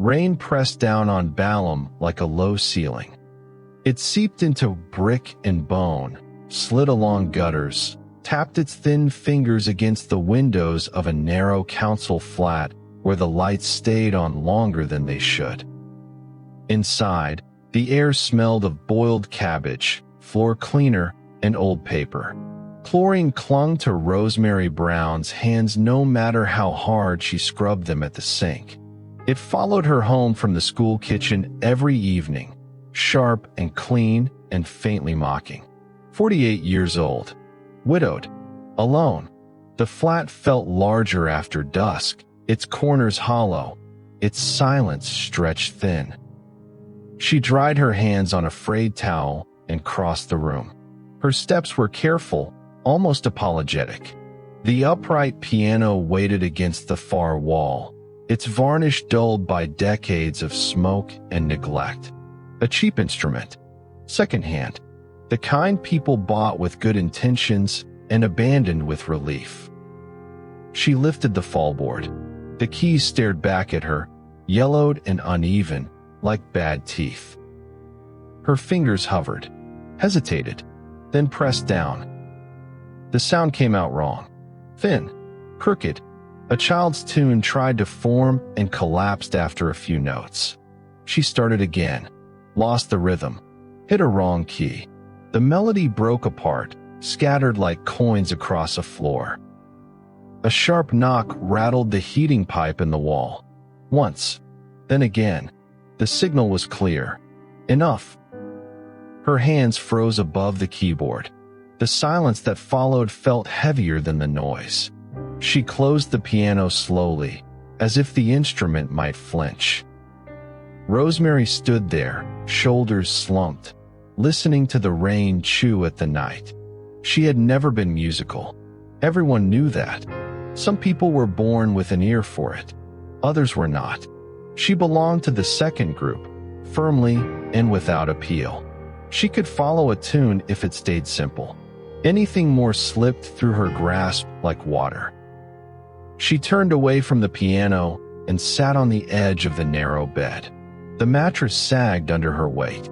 Rain pressed down on Balaam like a low ceiling. It seeped into brick and bone, slid along gutters, tapped its thin fingers against the windows of a narrow council flat where the lights stayed on longer than they should. Inside, the air smelled of boiled cabbage, floor cleaner, and old paper. Chlorine clung to Rosemary Brown's hands no matter how hard she scrubbed them at the sink. It followed her home from the school kitchen every evening, sharp and clean and faintly mocking. 48 years old, widowed, alone. The flat felt larger after dusk, its corners hollow, its silence stretched thin. She dried her hands on a frayed towel and crossed the room. Her steps were careful, almost apologetic. The upright piano waited against the far wall, its varnish dulled by decades of smoke and neglect. A cheap instrument, secondhand, the kind people bought with good intentions and abandoned with relief. She lifted the fallboard. The keys stared back at her, yellowed and uneven, like bad teeth. Her fingers hovered, hesitated, then pressed down. The sound came out wrong. Thin, crooked. A child's tune tried to form and collapsed after a few notes. She started again, lost the rhythm, hit a wrong key. The melody broke apart, scattered like coins across a floor. A sharp knock rattled the heating pipe in the wall. Once, then again. The signal was clear. Enough. Her hands froze above the keyboard. The silence that followed felt heavier than the noise. She closed the piano slowly, as if the instrument might flinch. Rosemary stood there, shoulders slumped, listening to the rain chew at the night. She had never been musical. Everyone knew that. Some people were born with an ear for it. Others were not. She belonged to the second group, firmly and without appeal. She could follow a tune if it stayed simple. Anything more slipped through her grasp like water. She turned away from the piano and sat on the edge of the narrow bed. The mattress sagged under her weight.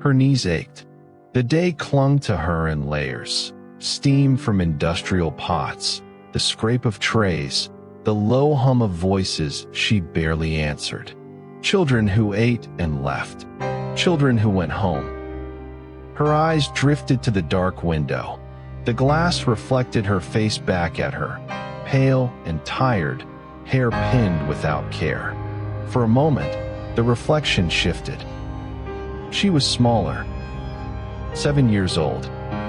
Her knees ached. The day clung to her in layers. Steam from industrial pots, the scrape of trays, the low hum of voices she barely answered. Children who ate and left. Children who went home. Her eyes drifted to the dark window. The glass reflected her face back at her, pale and tired, hair pinned without care. For a moment, the reflection shifted. She was smaller. 7 years old,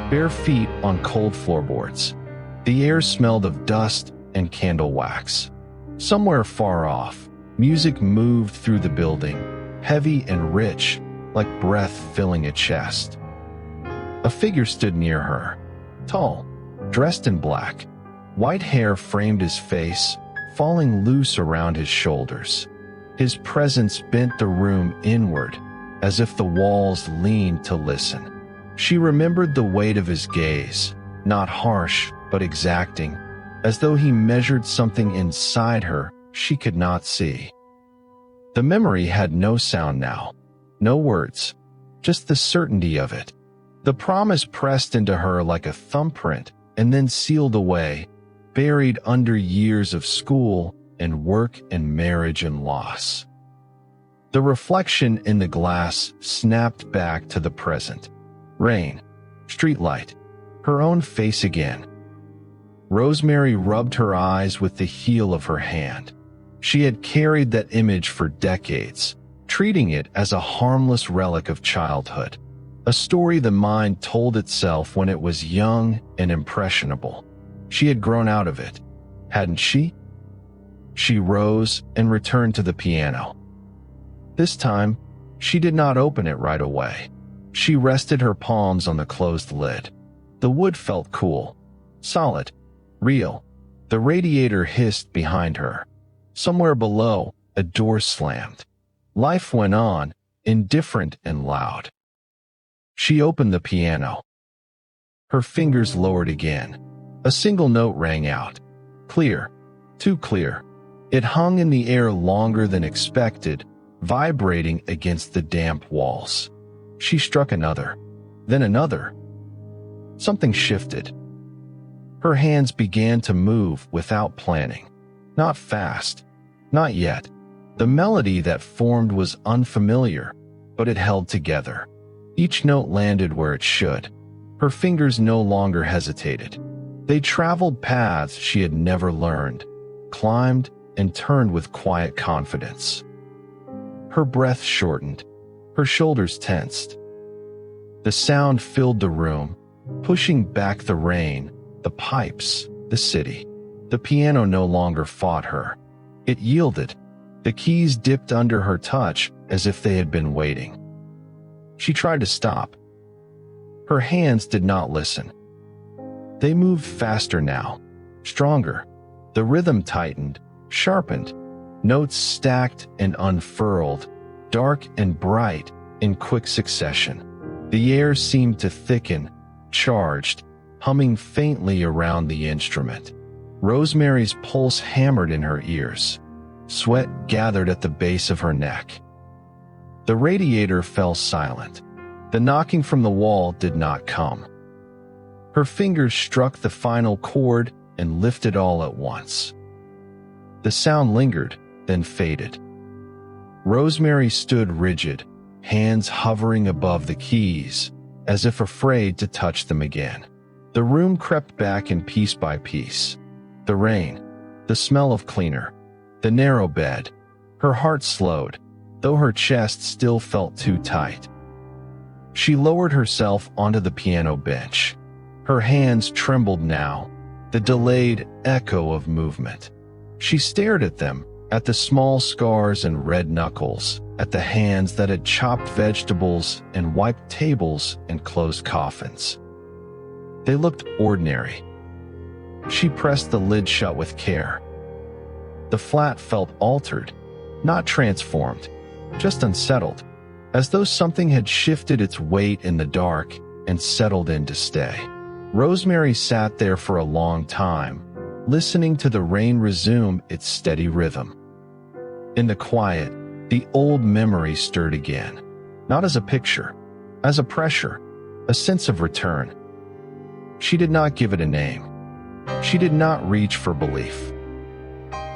bare feet on cold floorboards. The air smelled of dust and candle wax. Somewhere far off, music moved through the building, heavy and rich, like breath filling a chest. A figure stood near her, tall, dressed in black. White hair framed his face, falling loose around his shoulders. His presence bent the room inward, as if the walls leaned to listen. She remembered the weight of his gaze, not harsh, but exacting, as though he measured something inside her she could not see. The memory had no sound now, no words, just the certainty of it. The promise pressed into her like a thumbprint and then sealed away, buried under years of school and work and marriage and loss. The reflection in the glass snapped back to the present. Rain, streetlight, her own face again. Rosemary rubbed her eyes with the heel of her hand. She had carried that image for decades, treating it as a harmless relic of childhood, a story the mind told itself when it was young and impressionable. She had grown out of it, hadn't she? She rose and returned to the piano. This time, she did not open it right away. She rested her palms on the closed lid. The wood felt cool, solid, real. The radiator hissed behind her. Somewhere below, a door slammed. Life went on, indifferent and loud. She opened the piano. Her fingers lowered again. A single note rang out. Clear, too clear. It hung in the air longer than expected, vibrating against the damp walls. She struck another, then another. Something shifted. Her hands began to move without planning. Not fast, not yet. The melody that formed was unfamiliar, but it held together. Each note landed where it should. Her fingers no longer hesitated. They traveled paths she had never learned, climbed and turned with quiet confidence. Her breath shortened. Her shoulders tensed. The sound filled the room, pushing back the rain, the pipes, the city. The piano no longer fought her. It yielded. The keys dipped under her touch as if they had been waiting. She tried to stop. Her hands did not listen. They moved faster now, stronger. The rhythm tightened, sharpened. Notes stacked and unfurled, dark and bright in quick succession. The air seemed to thicken, charged, humming faintly around the instrument. Rosemary's pulse hammered in her ears. Sweat gathered at the base of her neck. The radiator fell silent. The knocking from the wall did not come. Her fingers struck the final chord and lifted all at once. The sound lingered, then faded. Rosemary stood rigid, hands hovering above the keys, as if afraid to touch them again. The room crept back in piece by piece. The rain, the smell of cleaner, the narrow bed. Her heart slowed, though her chest still felt too tight. She lowered herself onto the piano bench. Her hands trembled now, the delayed echo of movement. She stared at them, at the small scars and red knuckles, at the hands that had chopped vegetables and wiped tables and closed coffins. They looked ordinary. She pressed the lid shut with care. The flat felt altered, not transformed, just unsettled, as though something had shifted its weight in the dark and settled in to stay. Rosemary sat there for a long time, listening to the rain resume its steady rhythm. In the quiet, the old memory stirred again, not as a picture, as a pressure, a sense of return. She did not give it a name. She did not reach for belief.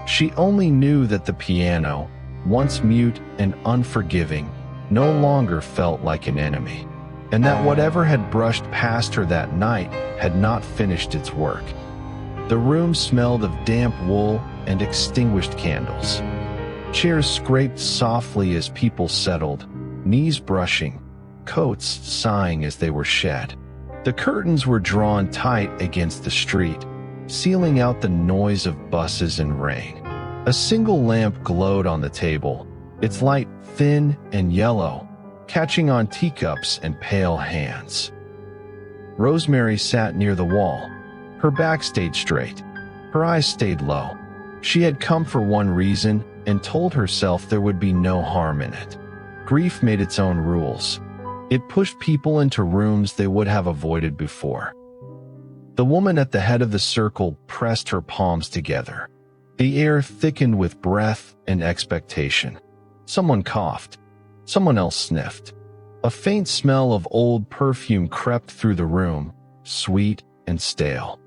She only knew that the piano, once mute and unforgiving, no longer felt like an enemy, and that whatever had brushed past her that night had not finished its work. The room smelled of damp wool and extinguished candles. Chairs scraped softly as people settled, knees brushing, coats sighing as they were shed. The curtains were drawn tight against the street, sealing out the noise of buses and rain. A single lamp glowed on the table, its light thin and yellow, catching on teacups and pale hands. Rosemary sat near the wall. Her back stayed straight. Her eyes stayed low. She had come for one reason and told herself there would be no harm in it. Grief made its own rules. It pushed people into rooms they would have avoided before. The woman at the head of the circle pressed her palms together. The air thickened with breath and expectation. Someone coughed. Someone else sniffed. A faint smell of old perfume crept through the room, sweet and stale.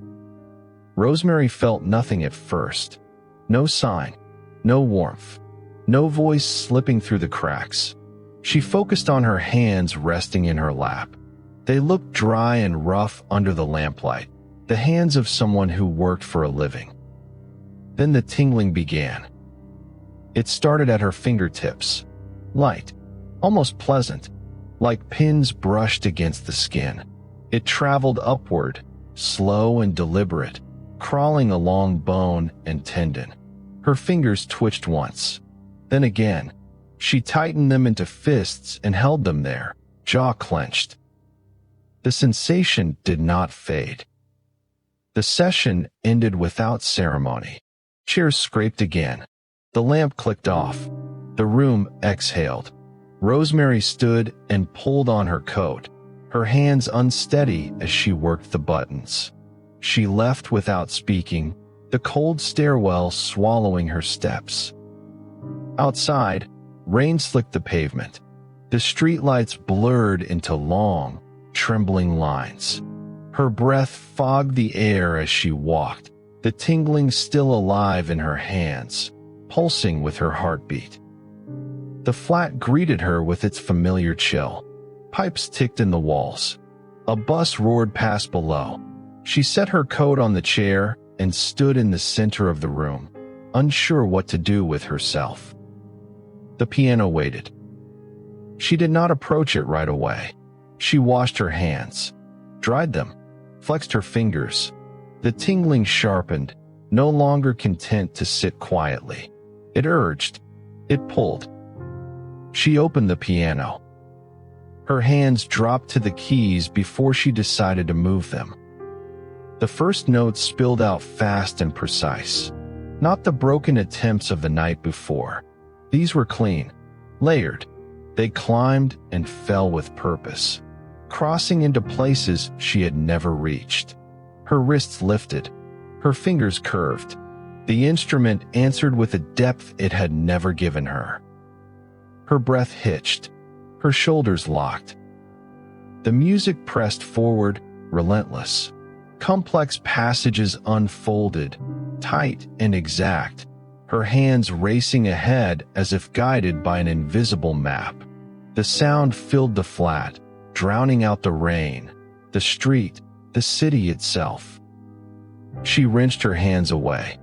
Rosemary felt nothing at first. No sign, no warmth, no voice slipping through the cracks. She focused on her hands resting in her lap. They looked dry and rough under the lamplight, the hands of someone who worked for a living. Then the tingling began. It started at her fingertips, light, almost pleasant, like pins brushed against the skin. It traveled upward, slow and deliberate, crawling along bone and tendon. Her fingers twitched once. Then again, she tightened them into fists and held them there, jaw clenched. The sensation did not fade. The session ended without ceremony. Chairs scraped again. The lamp clicked off. The room exhaled. Rosemary stood and pulled on her coat, her hands unsteady as she worked the buttons. She left without speaking, the cold stairwell swallowing her steps. Outside, Rain slicked the pavement. The streetlights blurred into long, trembling lines. Her breath fogged the air as she walked, the tingling still alive in her hands, pulsing with her heartbeat. The flat greeted her with its familiar chill. Pipes ticked in the walls. A bus roared past below. She set her coat on the chair and stood in the center of the room, unsure what to do with herself. The piano waited. She did not approach it right away. She washed her hands, dried them, flexed her fingers. The tingling sharpened, no longer content to sit quietly. It urged. It pulled. She opened the piano. Her hands dropped to the keys before she decided to move them. The first notes spilled out fast and precise. Not the broken attempts of the night before. These were clean, layered. They climbed and fell with purpose, crossing into places she had never reached. Her wrists lifted, her fingers curved. The instrument answered with a depth it had never given her. Her breath hitched, her shoulders locked. The music pressed forward, relentless. Complex passages unfolded, tight and exact, her hands racing ahead as if guided by an invisible map. The sound filled the flat, drowning out the rain, the street, the city itself. She wrenched her hands away.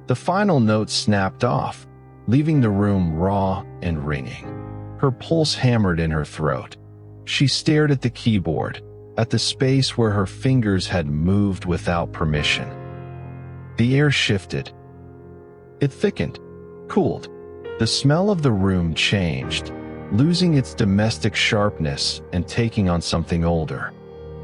The final note snapped off, leaving the room raw and ringing. Her pulse hammered in her throat. She stared at the keyboard, at the space where her fingers had moved without permission. The air shifted. It thickened, cooled. The smell of the room changed, losing its domestic sharpness and taking on something older.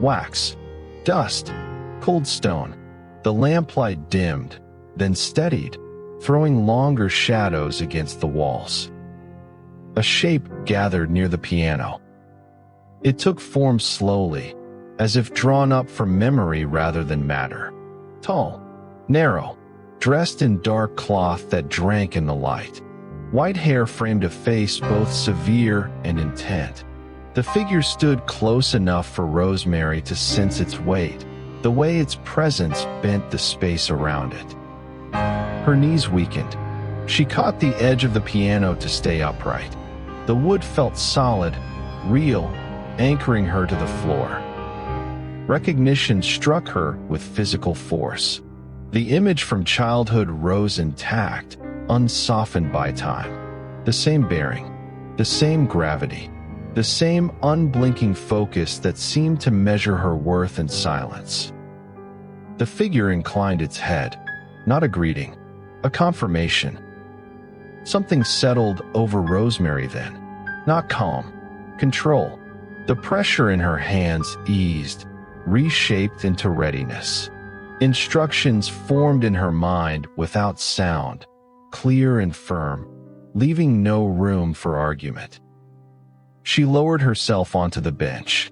Wax, dust, cold stone. The lamplight dimmed, then steadied, throwing longer shadows against the walls. A shape gathered near the piano. It took form slowly, as if drawn up from memory rather than matter. Tall, narrow, dressed in dark cloth that drank in the light. White hair framed a face both severe and intent. The figure stood close enough for Rosemary to sense its weight, the way its presence bent the space around it. Her knees weakened. She caught the edge of the piano to stay upright. The wood felt solid, real, anchoring her to the floor. Recognition struck her with physical force. The image from childhood rose intact, unsoftened by time. The same bearing, the same gravity, the same unblinking focus that seemed to measure her worth in silence. The figure inclined its head, not a greeting, a confirmation. Something settled over Rosemary then, not calm, control. The pressure in her hands eased, reshaped into readiness. Instructions formed in her mind without sound, clear and firm, leaving no room for argument. She lowered herself onto the bench.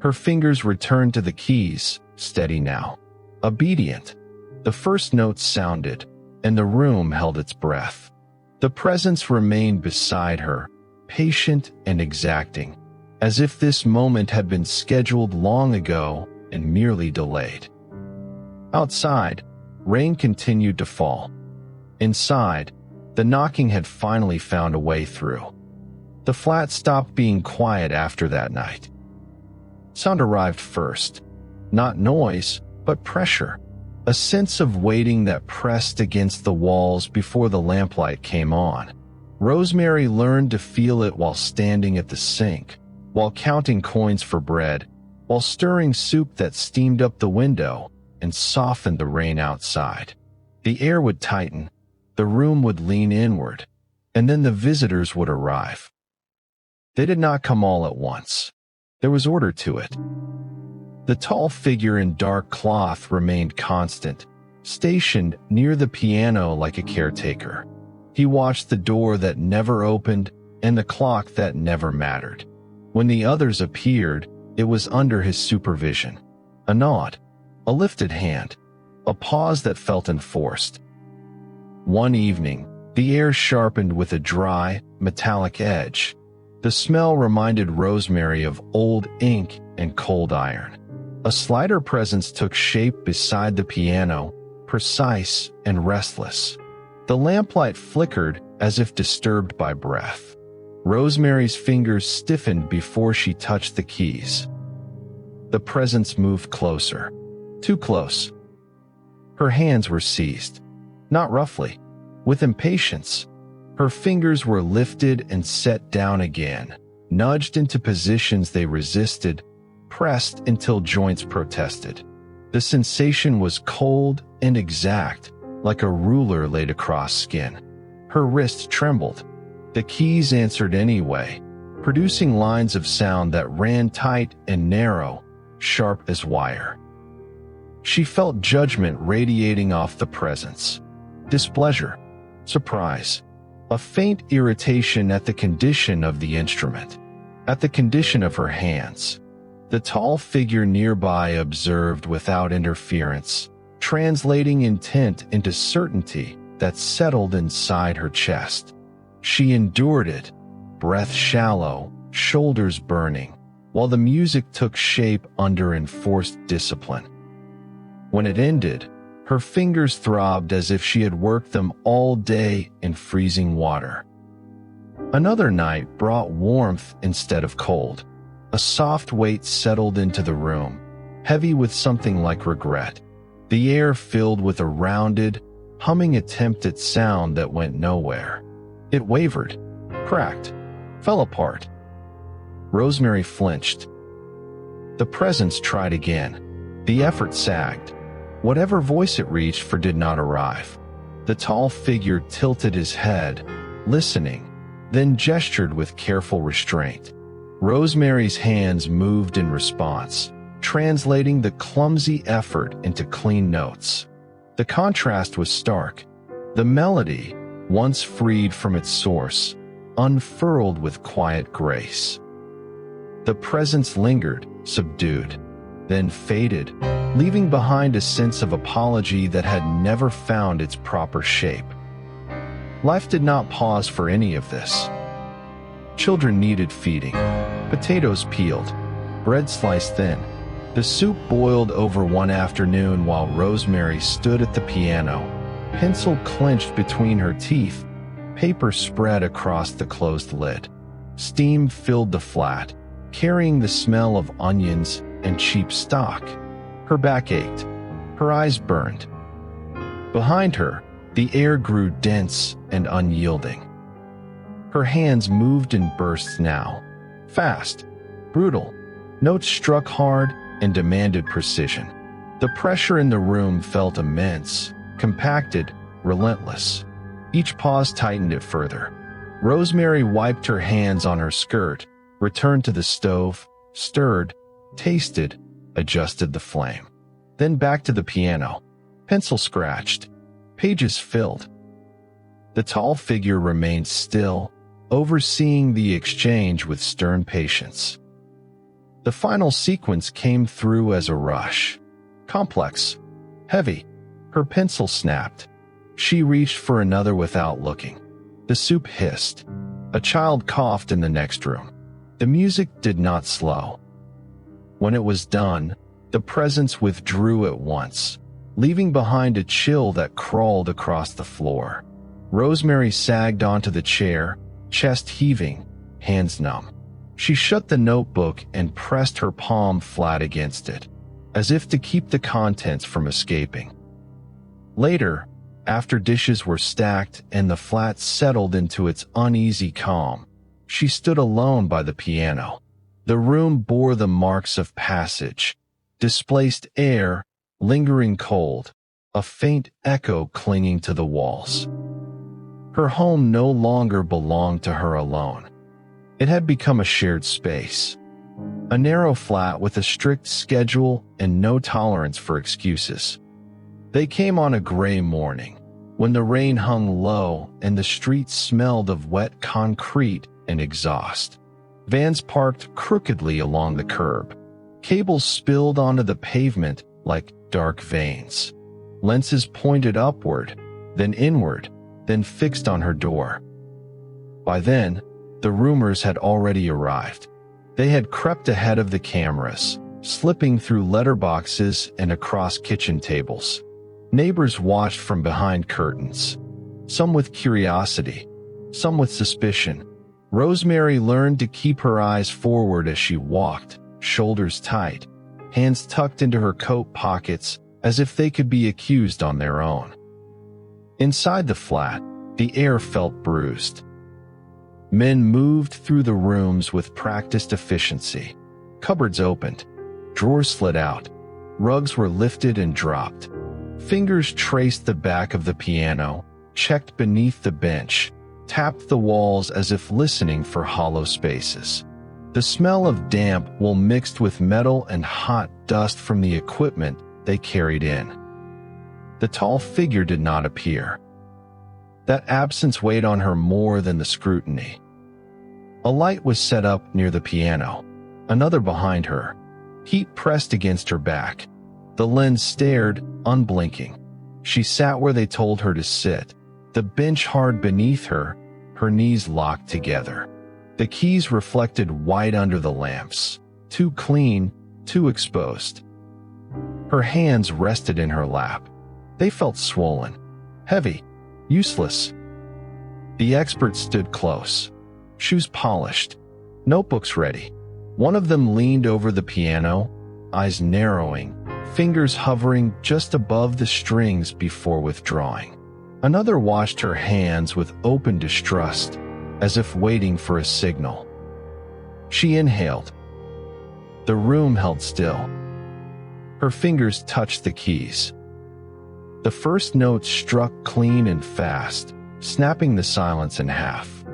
Her fingers returned to the keys, steady now, obedient. The first notes sounded, and the room held its breath. The presence remained beside her, patient and exacting, as if this moment had been scheduled long ago and merely delayed. Outside, rain continued to fall. Inside, the knocking had finally found a way through. The flat stopped being quiet after that night. Sound arrived first. Not noise, but pressure. A sense of waiting that pressed against the walls before the lamplight came on. Rosemary learned to feel it while standing at the sink, while counting coins for bread, while stirring soup that steamed up the window and softened the rain outside. The air would tighten, the room would lean inward, and then the visitors would arrive. They did not come all at once. There was order to it. The tall figure in dark cloth remained constant, stationed near the piano like a caretaker. He watched the door that never opened and the clock that never mattered. When the others appeared, it was under his supervision. A nod, a lifted hand, a pause that felt enforced. One evening, The air sharpened with a dry, metallic edge. The smell reminded Rosemary of old ink and cold iron. A slighter presence took shape beside the piano, precise and restless. The lamplight flickered as if disturbed by breath. Rosemary's fingers stiffened before she touched the keys. The presence moved closer. Too close. Her hands were seized. Not roughly. With impatience. Her fingers were lifted and set down again, nudged into positions they resisted, pressed until joints protested. The sensation was cold and exact, like a ruler laid across skin. Her wrist trembled. The keys answered anyway, producing lines of sound that ran tight and narrow, sharp as wire. She felt judgment radiating off the presence. Displeasure, surprise, a faint irritation at the condition of the instrument, at the condition of her hands. The tall figure nearby observed without interference, translating intent into certainty that settled inside her chest. She endured it, breath shallow, shoulders burning, while the music took shape under enforced discipline. When it ended, her fingers throbbed as if she had worked them all day in freezing water. Another night brought warmth instead of cold. A soft weight settled into the room, heavy with something like regret. The air filled with a rounded, humming attempt at sound that went nowhere. It wavered, cracked, fell apart. Rosemary flinched. The presence tried again. The effort sagged. Whatever voice it reached for did not arrive. The tall figure tilted his head, listening, then gestured with careful restraint. Rosemary's hands moved in response, translating the clumsy effort into clean notes. The contrast was stark. The melody, once freed from its source, unfurled with quiet grace. The presence lingered, subdued, then faded, leaving behind a sense of apology that had never found its proper shape. Life did not pause for any of this. Children needed feeding, potatoes peeled, bread sliced thin. The soup boiled over one afternoon while Rosemary stood at the piano, pencil clenched between her teeth, paper spread across the closed lid. Steam filled the flat, carrying the smell of onions and cheap stock. Her back ached. Her eyes burned. Behind her, the air grew dense and unyielding. Her hands moved in bursts now. Fast, brutal. Notes struck hard and demanded precision. The pressure in the room felt immense, compacted, relentless. Each pause tightened it further. Rosemary wiped her hands on her skirt, returned to the stove, stirred, tasted, adjusted the flame. Then back to the piano. Pencil scratched. Pages filled. The tall figure remained still, overseeing the exchange with stern patience. The final sequence came through as a rush. Complex. Heavy. Her pencil snapped. She reached for another without looking. The soup hissed. A child coughed in the next room. The music did not slow. When it was done, the presence withdrew at once, leaving behind a chill that crawled across the floor. Rosemary sagged onto the chair, chest heaving, hands numb. She shut the notebook and pressed her palm flat against it, as if to keep the contents from escaping. Later, after dishes were stacked and the flat settled into its uneasy calm, she stood alone by the piano. The room bore the marks of passage, displaced air, lingering cold, a faint echo clinging to the walls. Her home no longer belonged to her alone. It had become a shared space, a narrow flat with a strict schedule and no tolerance for excuses. They came on a gray morning, when the rain hung low and the street smelled of wet concrete and exhaust. Vans parked crookedly along the curb. Cables spilled onto the pavement like dark veins. Lenses pointed upward, then inward, then fixed on her door. By then, the roomers had already arrived. They had crept ahead of the cameras, slipping through letterboxes and across kitchen tables. Neighbors watched from behind curtains, some with curiosity, some with suspicion. Rosemary learned to keep her eyes forward as she walked, shoulders tight, hands tucked into her coat pockets as if they could be accused on their own. Inside the flat, the air felt bruised. Men moved through the rooms with practiced efficiency. Cupboards opened, drawers slid out, rugs were lifted and dropped. Fingers traced the back of the piano, checked beneath the bench, tapped the walls as if listening for hollow spaces. The smell of damp wool mixed with metal and hot dust from the equipment they carried in. The tall figure did not appear. That absence weighed on her more than the scrutiny. A light was set up near the piano, another behind her. Heat pressed against her back. The lens stared, unblinking. She sat where they told her to sit, the bench hard beneath her, her knees locked together. The keys reflected white under the lamps, too clean, too exposed. Her hands rested in her lap. They felt swollen, heavy, useless. The expert stood close, shoes polished, notebooks ready. One of them leaned over the piano, eyes narrowing, fingers hovering just above the strings before withdrawing. Another watched her hands with open distrust, as if waiting for a signal. She inhaled. The room held still. Her fingers touched the keys. The first note struck clean and fast, snapping the silence in half.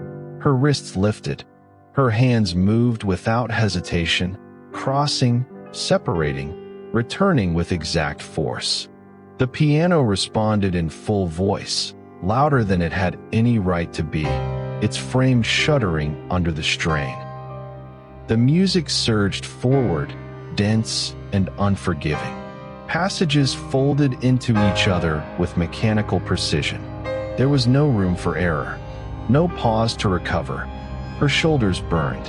Her wrists lifted. Her hands moved without hesitation, crossing, separating, returning with exact force. The piano responded in full voice, louder than it had any right to be, its frame shuddering under the strain. The music surged forward, dense and unforgiving. Passages folded into each other with mechanical precision. There was no room for error, no pause to recover. Her shoulders burned.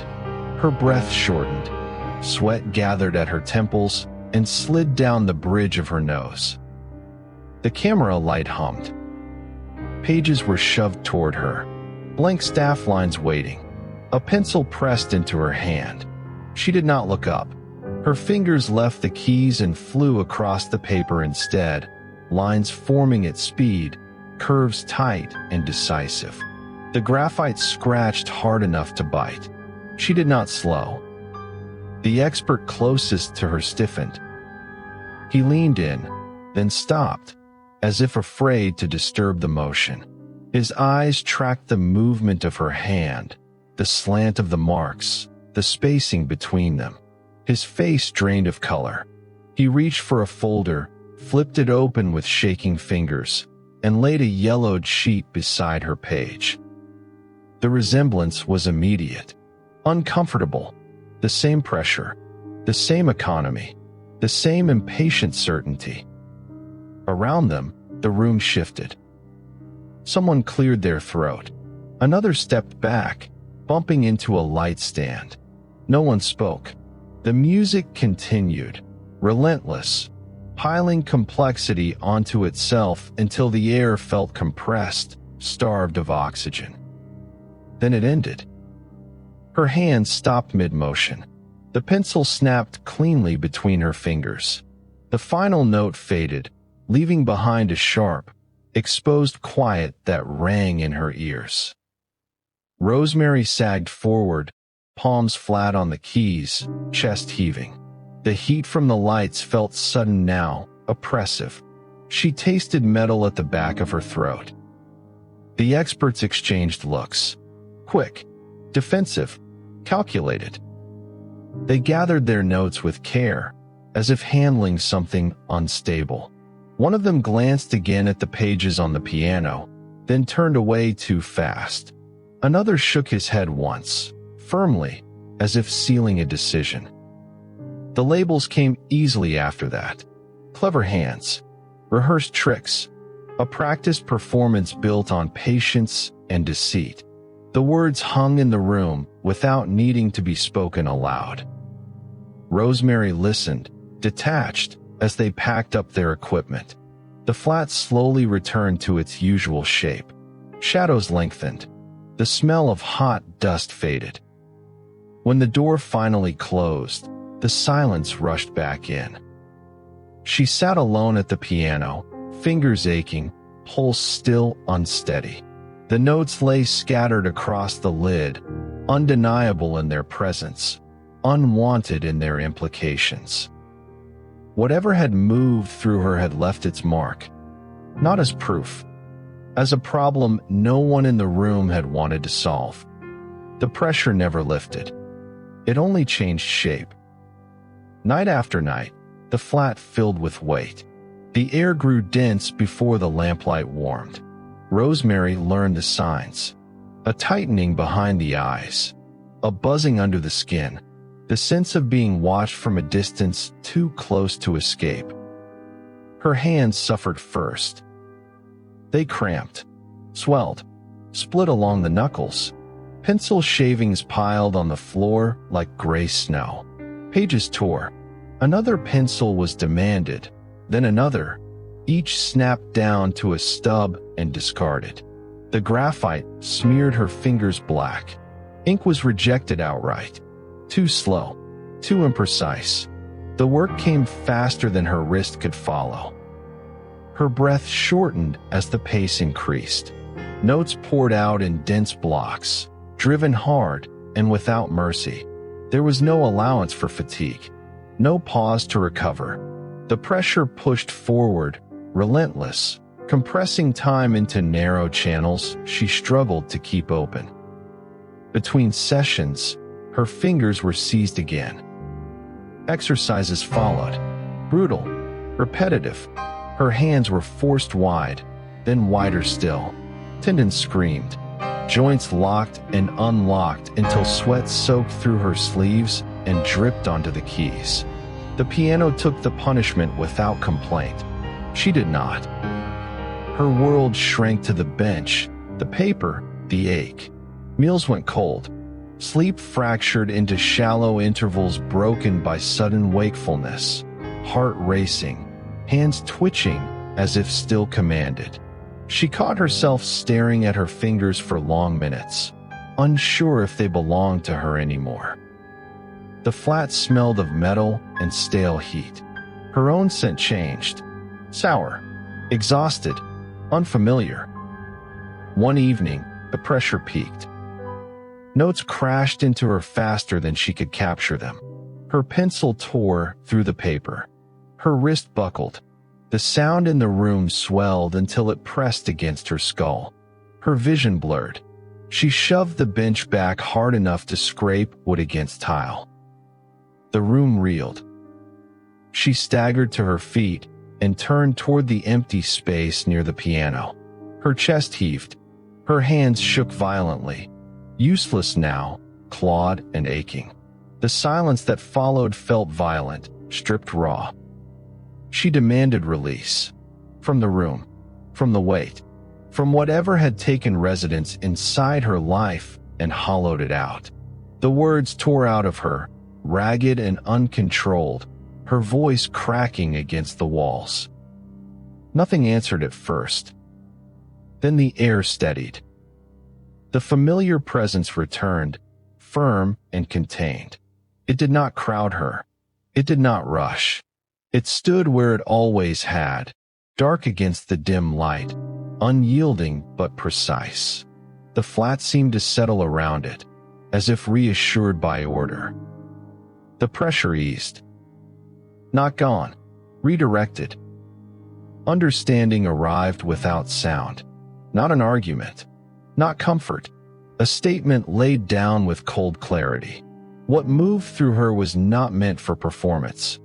Her breath shortened. Sweat gathered at her temples and slid down the bridge of her nose. The camera light hummed. Pages were shoved toward her, blank staff lines waiting, a pencil pressed into her hand. She did not look up. Her fingers left the keys and flew across the paper instead, lines forming at speed, curves tight and decisive. The graphite scratched hard enough to bite. She did not slow. The expert closest to her stiffened. He leaned in, then stopped, as if afraid to disturb the motion. His eyes tracked the movement of her hand, the slant of the marks, the spacing between them. His face drained of color. He reached for a folder, flipped it open with shaking fingers, and laid a yellowed sheet beside her page. The resemblance was immediate, uncomfortable, the same pressure, the same economy, the same impatient certainty. Around them, the room shifted. Someone cleared their throat. Another stepped back, bumping into a light stand. No one spoke. The music continued, relentless, piling complexity onto itself until the air felt compressed, starved of oxygen. Then it ended. Her hand stopped mid-motion. The pencil snapped cleanly between her fingers. The final note faded, leaving behind a sharp, exposed quiet that rang in her ears. Rosemary sagged forward, palms flat on the keys, chest heaving. The heat from the lights felt sudden now, oppressive. She tasted metal at the back of her throat. The experts exchanged looks. Quick, defensive, calculated. They gathered their notes with care, as if handling something unstable. One of them glanced again at the pages on the piano, then turned away too fast. Another shook his head once, firmly, as if sealing a decision. The labels came easily after that. Clever hands, rehearsed tricks, a practiced performance built on patience and deceit. The words hung in the room without needing to be spoken aloud. Rosemary listened, detached, as they packed up their equipment. The flat slowly returned to its usual shape. Shadows lengthened. The smell of hot dust faded. When the door finally closed, the silence rushed back in. She sat alone at the piano, fingers aching, pulse still unsteady. The notes lay scattered across the lid, undeniable in their presence, unwanted in their implications. Whatever had moved through her had left its mark, not as proof, as a problem no one in the room had wanted to solve. The pressure never lifted. It only changed shape. Night after night, the flat filled with weight. The air grew dense before the lamplight warmed. Rosemary learned the signs. A tightening behind the eyes, a buzzing under the skin, the sense of being watched from a distance too close to escape. Her hands suffered first. They cramped, swelled, split along the knuckles. Pencil shavings piled on the floor like gray snow. Pages tore. Another pencil was demanded, then another, each snapped down to a stub and discarded. The graphite smeared her fingers black. Ink was rejected outright. Too slow, too imprecise. The work came faster than her wrist could follow. Her breath shortened as the pace increased. Notes poured out in dense blocks, driven hard and without mercy. There was no allowance for fatigue, no pause to recover. The pressure pushed forward, relentless, compressing time into narrow channels she struggled to keep open. Between sessions, her fingers were seized again. Exercises followed, brutal, repetitive. Her hands were forced wide, then wider still. Tendons screamed, joints locked and unlocked until sweat soaked through her sleeves and dripped onto the keys. The piano took the punishment without complaint. She did not. Her world shrank to the bench, the paper, the ache. Meals went cold. Sleep fractured into shallow intervals broken by sudden wakefulness. Heart racing, hands twitching as if still commanded. She caught herself staring at her fingers for long minutes, unsure if they belonged to her anymore. The flat smelled of metal and stale heat. Her own scent changed. Sour, exhausted, unfamiliar. One evening, the pressure peaked. Notes crashed into her faster than she could capture them. Her pencil tore through the paper. Her wrist buckled. The sound in the room swelled until it pressed against her skull. Her vision blurred. She shoved the bench back hard enough to scrape wood against tile. The room reeled. She staggered to her feet and turned toward the empty space near the piano. Her chest heaved. Her hands shook violently. Useless now, clawed and aching. The silence that followed felt violent, stripped raw. She demanded release. From the room, from the weight, from whatever had taken residence inside her life and hollowed it out. The words tore out of her, ragged and uncontrolled, her voice cracking against the walls. Nothing answered at first. Then the air steadied. The familiar presence returned, firm and contained. It did not crowd her. It did not rush. It stood where it always had, dark against the dim light, unyielding but precise. The flat seemed to settle around it, as if reassured by order. The pressure eased. Not gone, redirected. Understanding arrived without sound. Not an argument. Not comfort. A statement laid down with cold clarity. What moved through her was not meant for performance.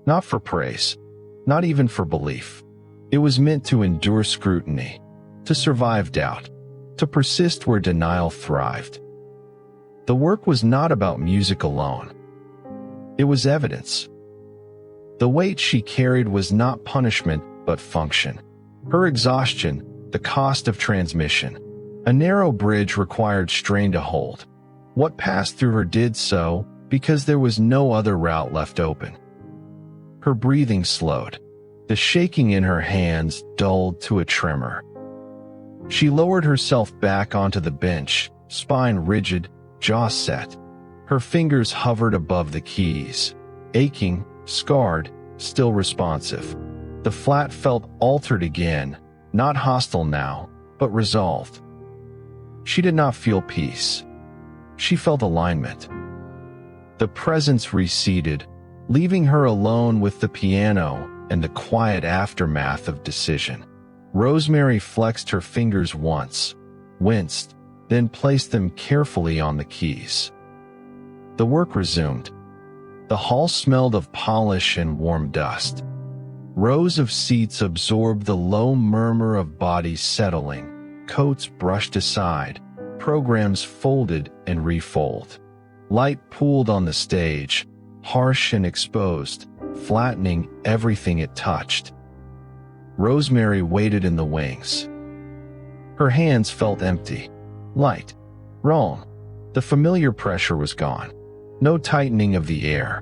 Not for praise. Not even for belief. It was meant to endure scrutiny. To survive doubt. To persist where denial thrived. The work was not about music alone. It was evidence. The weight she carried was not punishment, but function. Her exhaustion, the cost of transmission. A narrow bridge required strain to hold. What passed through her did so because there was no other route left open. Her breathing slowed. The shaking in her hands dulled to a tremor. She lowered herself back onto the bench, spine rigid, jaw set. Her fingers hovered above the keys, aching, scarred, still responsive. The flat felt altered again, not hostile now, but resolved. She did not feel peace. She felt alignment. The presence receded, leaving her alone with the piano and the quiet aftermath of decision. Rosemary flexed her fingers once, winced, then placed them carefully on the keys. The work resumed. The hall smelled of polish and warm dust. Rows of seats absorbed the low murmur of bodies settling, coats brushed aside, programs folded and refold. Light pooled on the stage, harsh and exposed, flattening everything it touched. Rosemary waited in the wings. Her hands felt empty, light, wrong. The familiar pressure was gone. No tightening of the air,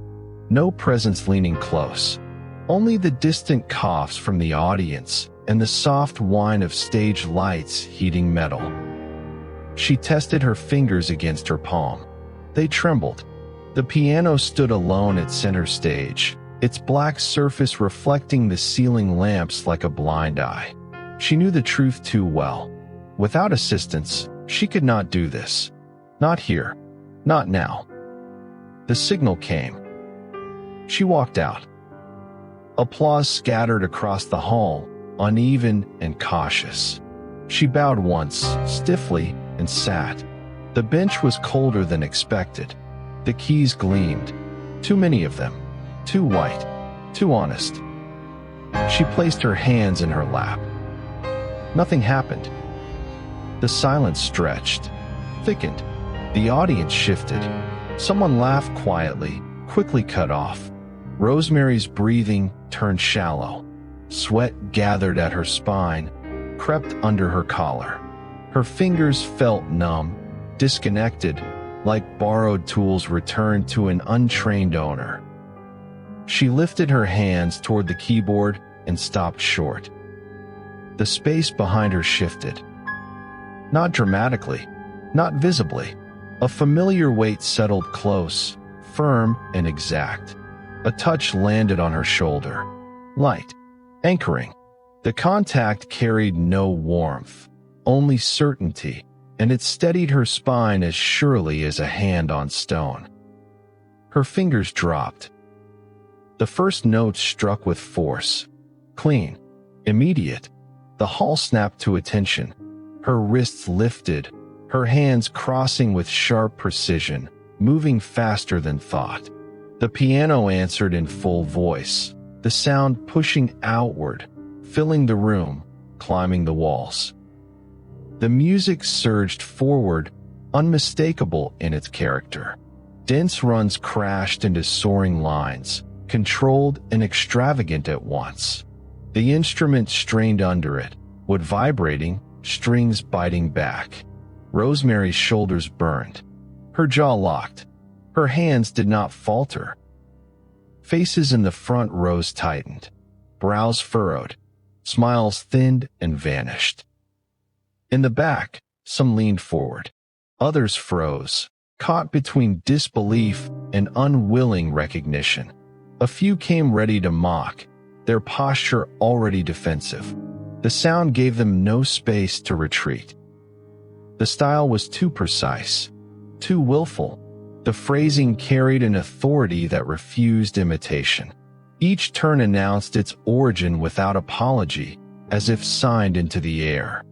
no presence leaning close. Only the distant coughs from the audience and the soft whine of stage lights heating metal. She tested her fingers against her palm. They trembled. The piano stood alone at center stage, its black surface reflecting the ceiling lamps like a blind eye. She knew the truth too well. Without assistance, she could not do this. Not here. Not now. The signal came. She walked out. Applause scattered across the hall, uneven and cautious. She bowed once, stiffly, and sat. The bench was colder than expected. The keys gleamed. Too many of them. Too white. Too honest. She placed her hands in her lap. Nothing happened. The silence stretched, thickened. The audience shifted. Someone laughed quietly, quickly cut off. Rosemary's breathing turned shallow. Sweat gathered at her spine, crept under her collar. Her fingers felt numb, disconnected, like borrowed tools returned to an untrained owner. She lifted her hands toward the keyboard and stopped short. The space behind her shifted. Not dramatically, not visibly. A familiar weight settled close, firm and exact. A touch landed on her shoulder. Light. Anchoring. The contact carried no warmth, only certainty, and it steadied her spine as surely as a hand on stone. Her fingers dropped. The first notes struck with force. Clean. Immediate. The hall snapped to attention. Her wrists lifted, her hands crossing with sharp precision, moving faster than thought. The piano answered in full voice, the sound pushing outward, filling the room, climbing the walls. The music surged forward, unmistakable in its character. Dense runs crashed into soaring lines, controlled and extravagant at once. The instrument strained under it, wood vibrating, strings biting back. Rosemary's shoulders burned. Her jaw locked. Her hands did not falter. Faces in the front rows tightened. Brows furrowed. Smiles thinned and vanished. In the back, some leaned forward. Others froze, caught between disbelief and unwilling recognition. A few came ready to mock, their posture already defensive. The sound gave them no space to retreat. The style was too precise, too willful. The phrasing carried an authority that refused imitation. Each turn announced its origin without apology, as if signed into the air.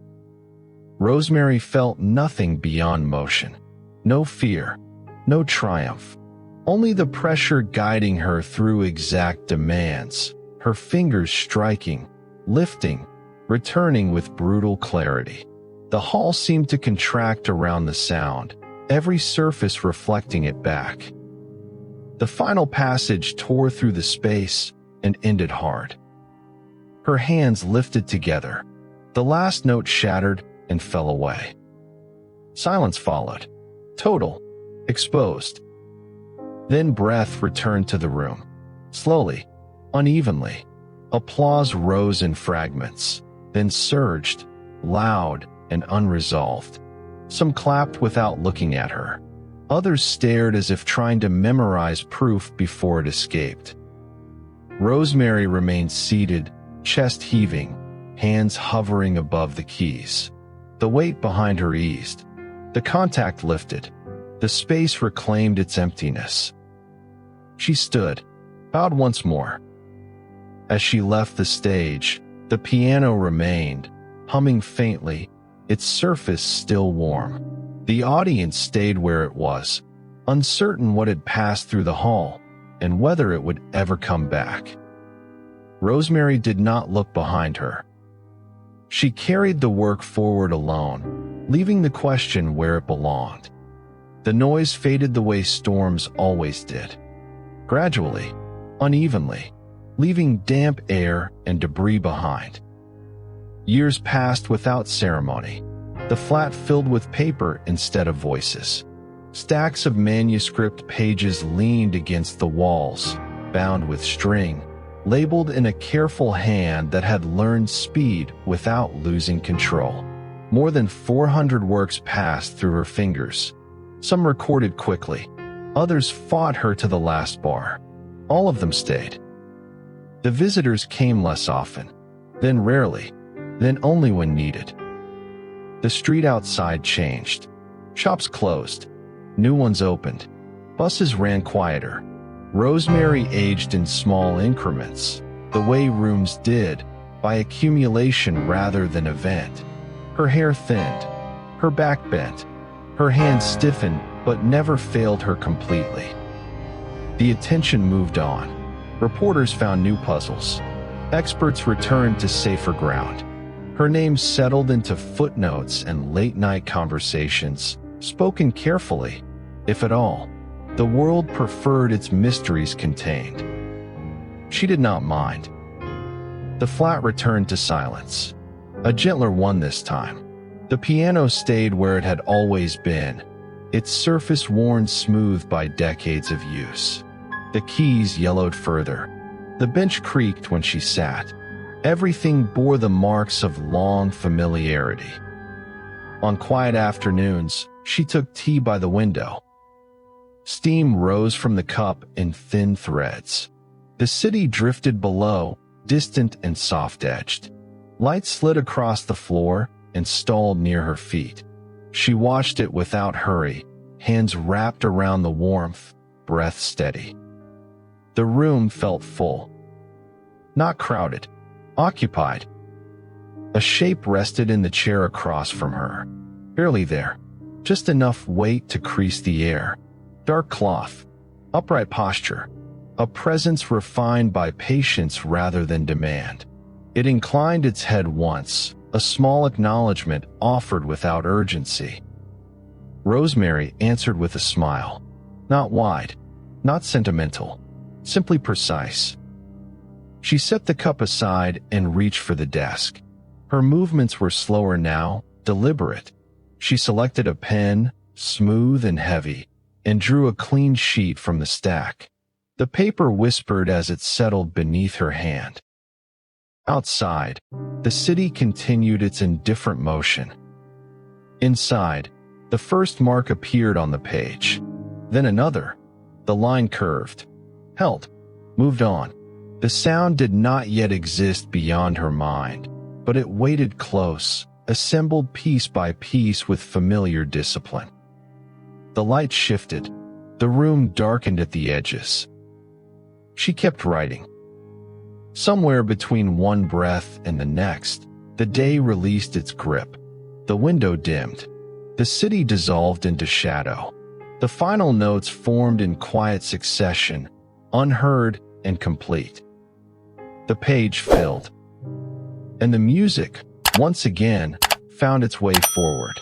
Rosemary felt nothing beyond motion. No fear, no triumph. Only the pressure guiding her through exact demands, her fingers striking, lifting, returning with brutal clarity. The hall seemed to contract around the sound, every surface reflecting it back. The final passage tore through the space and ended hard. Her hands lifted together. The last note shattered and fell away. Silence followed. Total. Exposed. Then breath returned to the room. Slowly. Unevenly. Applause rose in fragments, then surged, loud and unresolved. Some clapped without looking at her. Others stared as if trying to memorize proof before it escaped. Rosemary remained seated, chest heaving, hands hovering above the keys. The weight behind her eased. The contact lifted. The space reclaimed its emptiness. She stood, bowed once more. As she left the stage, the piano remained, humming faintly, its surface still warm. The audience stayed where it was, uncertain what had passed through the hall and whether it would ever come back. Rosemary did not look behind her. She carried the work forward alone, leaving the question where it belonged. The noise faded the way storms always did. Gradually, unevenly, leaving damp air and debris behind. Years passed without ceremony, the flat filled with paper instead of voices. Stacks of manuscript pages leaned against the walls, bound with string, labeled in a careful hand that had learned speed without losing control. More than 400 works passed through her fingers. Some recorded quickly, others fought her to the last bar. All of them stayed. The visitors came less often, then rarely, then only when needed. The street outside changed. Shops closed. New ones opened. Buses ran quieter. Rosemary aged in small increments, the way rooms did, by accumulation rather than event. Her hair thinned. Her back bent. Her hands stiffened but never failed her completely. The attention moved on. Reporters found new puzzles. Experts returned to safer ground. Her name settled into footnotes and late-night conversations, spoken carefully, if at all. The world preferred its mysteries contained. She did not mind. The flat returned to silence. A gentler one this time. The piano stayed where it had always been, its surface worn smooth by decades of use. The keys yellowed further. The bench creaked when she sat. Everything bore the marks of long familiarity. On quiet afternoons, she took tea by the window. Steam rose from the cup in thin threads. The city drifted below, distant and soft-edged. Light slid across the floor and stalled near her feet. She watched it without hurry, hands wrapped around the warmth, breath steady. The room felt full. Not crowded, occupied. A shape rested in the chair across from her. Barely there, just enough weight to crease the air. Dark cloth, upright posture, a presence refined by patience rather than demand. It inclined its head once, a small acknowledgement offered without urgency. Rosemary answered with a smile. Not wide, not sentimental, simply precise. She set the cup aside and reached for the desk. Her movements were slower now, deliberate. She selected a pen, smooth and heavy, and drew a clean sheet from the stack. The paper whispered as it settled beneath her hand. Outside, the city continued its indifferent motion. Inside, the first mark appeared on the page. Then another. The line curved, held, moved on. The sound did not yet exist beyond her mind, but it waited close, assembled piece by piece with familiar discipline. The light shifted. The room darkened at the edges. She kept writing. Somewhere between one breath and the next, the day released its grip. The window dimmed. The city dissolved into shadow. The final notes formed in quiet succession, unheard and complete. The page filled. And the music, once again, found its way forward.